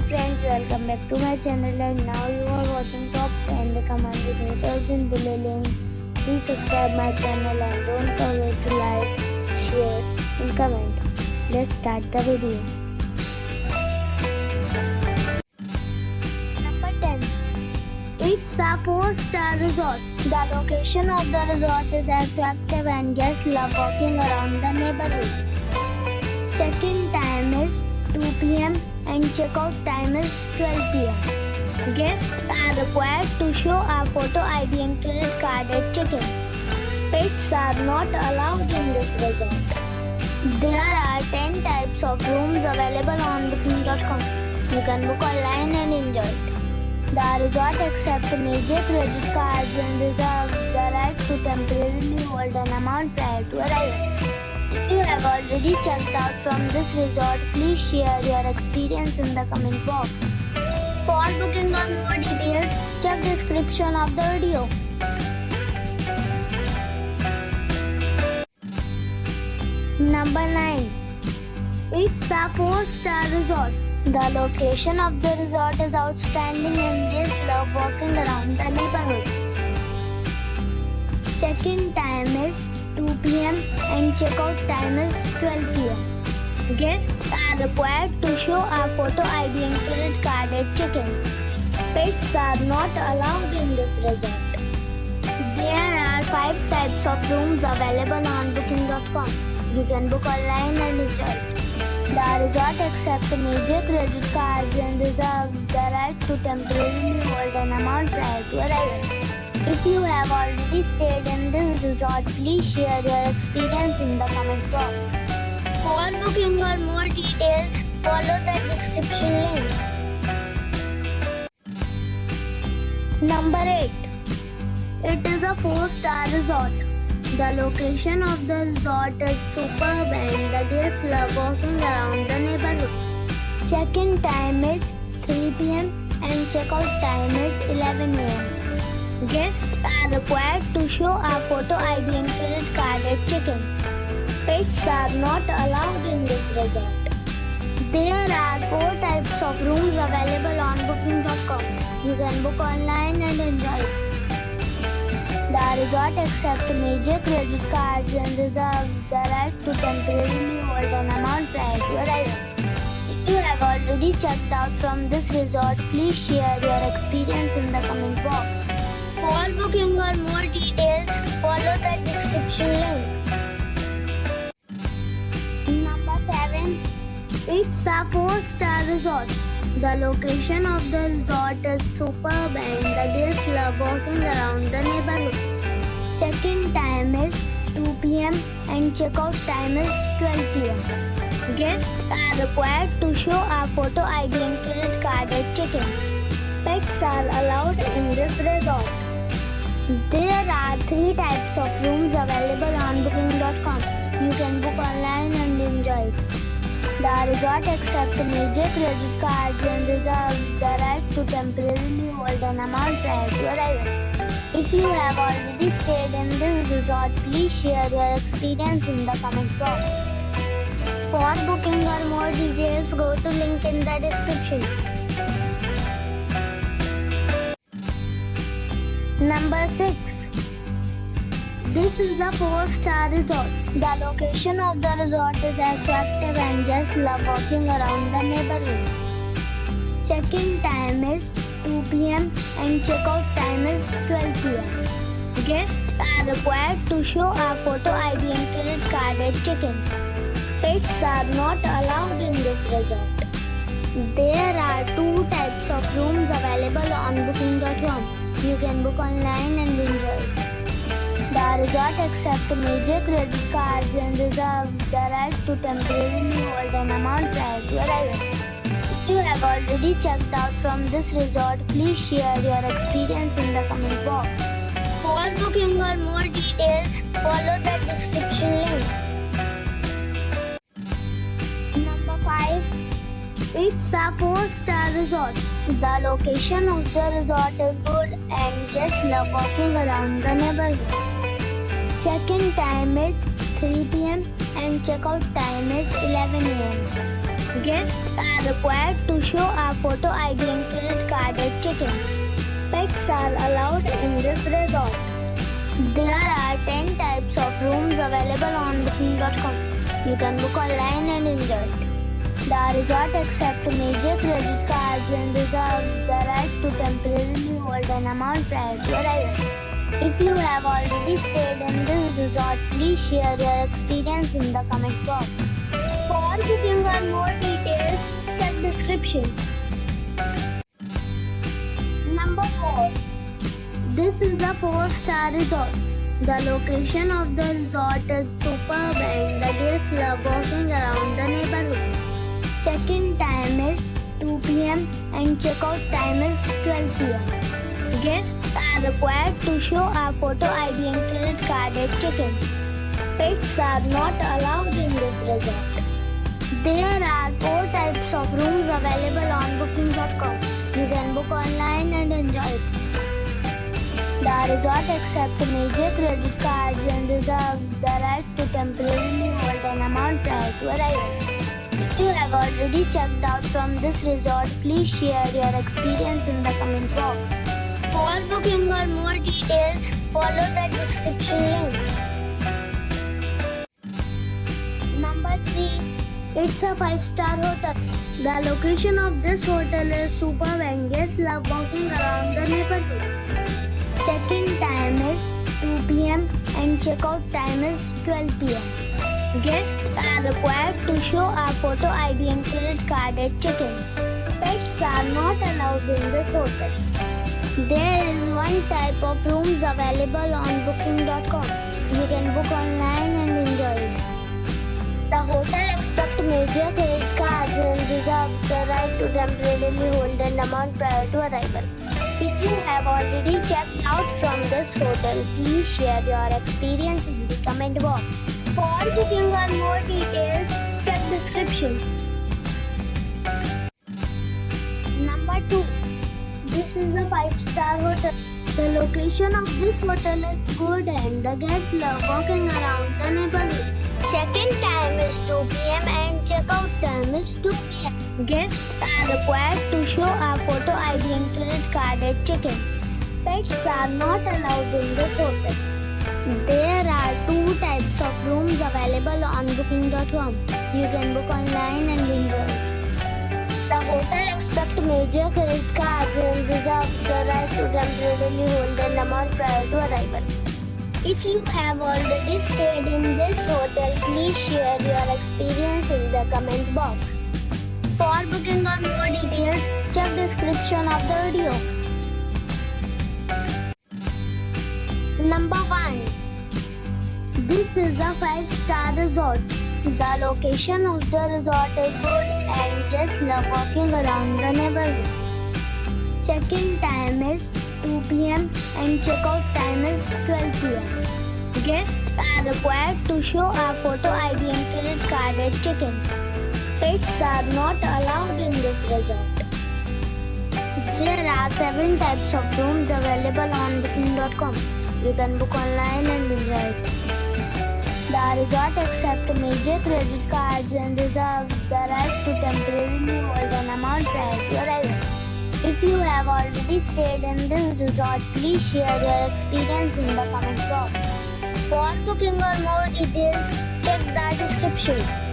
friends, welcome back to my channel, and now you are watching top 10 recommended hotels in Buleleng. Please subscribe my channel and don't forget to like, share and comment. Let's start the video. Number 10. It's a 4-star resort. The location of the resort is attractive and guests love walking around the neighborhood. Check-in time is 2 p.m. and check-out time is 12 p.m. Guests are required to show a photo ID and credit card at check-in. Pets are not allowed in this resort. There are 10 types of rooms available on booking.com. You can book online and enjoy it. The resort accepts major credit cards and reserves the right to temporarily hold an amount prior to arrival. If you have already checked out from this resort, please share your experience in the comment box. For booking or more details, check description of the video. Number 9. It's a 4-star resort. The location of the resort is outstanding and guests love walking around the neighborhood. Check-in time is 2 p.m. and check-out time is 12 p.m. Guests are required to show a photo ID and credit card at check-in. Pets are not allowed in this resort. There are 5 types of rooms available on booking.com. You can book online and enjoy it. The resort accepts major credit cards and reserves the right to temporarily hold an amount prior to arrival. If you have already stayed in this resort, please share your experience in the comment box. For booking or more details, follow the description link. Number 8. It is a 4-star resort. The location of the resort is superb and the guests love walking around the neighborhood. Check-in time is 3 p.m. and check-out time is 11 a.m. Guests are required to show a photo ID and credit card at check-in. Pets are not allowed in this resort. There are 4 types of rooms available on booking.com. You can book online and enjoy it. The resort accepts major credit cards and reserves the right to temporarily hold an amount prior to arrival. If you have already checked out from this resort, please share your experience in the comment box. For booking or more details, follow the description link. Number 7. It's a 4-star resort. The location of the resort is superb and the guests love walking around the neighborhood. Check-in time is 2 p.m. and check-out time is 12 p.m. Guests are required to show a photo ID and credit card at check-in. Pets are allowed in this resort. There are 3 types of rooms available on booking.com. You can book online and enjoy it. The resort accepts major credit cards and reserves the right to temporarily hold an amount prior to arrival. If you have already stayed in this resort, please share your experience in the comment box. For booking or more details, go to link in the description. Number 6. This is the 4-star resort. The location of the resort is attractive and guests love walking around the neighborhood. Check-in time is 2 p.m. and check-out time is 12 p.m. Guests are required to show a photo ID and credit card at check-in. Pets are not allowed in this resort. There are 2 types of rooms available on booking.com. You can book online and enjoy it. The resort accepts major credit cards and reserves the right to temporarily hold an amount prior to arrival. If you have already checked out from this resort, please share your experience in the comment box. For booking or more details, follow the description link. Number 5. It's a 4-star resort. The location of the resort is good and guests love walking around the neighborhood. Check-in time is 3 p.m. and check-out time is 11 a.m. Guests are required to show a photo ID and credit card at check-in. Pets are allowed in this resort. There are 10 types of rooms available on booking.com. You can book online and enjoy it. The resort accepts major credit cards and reserves the right to temporarily hold an amount prior to arrival. If you have already stayed in this resort, please share your experience in the comment box. For booking or more details, check description. Number 4. This is a 4-star resort. The location of the resort is superb and the guests love walking around the neighborhood. Check-in time is 2 p.m. and check-out time is 12 p.m. Guests are required to show a photo ID and credit card at check-in. Pets are not allowed in this resort. There are 4 types of rooms available on booking.com. You can book online and enjoy it. The resort accepts major credit cards and reserves the right to temporarily hold an amount prior to arrival. If you have already checked out from this resort, please share your experience in the comment box. For booking or more details, follow the description link. Number 3. It's a 5-star hotel. The location of this hotel is superb and guests love walking around the neighborhood. Check-in time is 2 p.m. and check-out time is 12 p.m. Guests are required to show a photo ID and credit card at check-in. Pets are not allowed in this hotel. There is 1 type of rooms available on booking.com. You can book online and enjoy it. The hotel accepts major credit cards and reserves the right to temporarily hold an amount prior to arrival. If you have already checked out from this hotel, please share your experience in the comment box. For booking or more details, check description. Number 2. This is a 5-star hotel. The location of this hotel is good and the guests love walking around the neighborhood. Check-in time is 2 p.m. and check-out time is 2 p.m. Guests are required to show a photo ID and credit card at check-in. Pets are not allowed in this hotel. There are 2 types of rooms available on booking.com. You can book online and enjoy it. The hotel accepts major credit cards and reserves the right to temporarily hold an amount prior to arrival. If you have already stayed in this hotel, please share your experience in the comment box. For booking or more details, check description of the video. Number 1. This is a 5-star resort. The location of the resort is good and guests love walking around the neighborhood. Check-in time is 2 p.m. and check-out time is 12 p.m. Guests are required to show a photo ID and credit card at check-in. Pets are not allowed in this resort. There are 7 types of rooms available on booking.com. You can book online and enjoy it. The resort accepts major credit cards and reserves the right to temporarily hold an amount prior to arrival. If you have already stayed in this resort, please share your experience in the comment box. For booking or more details, check the description.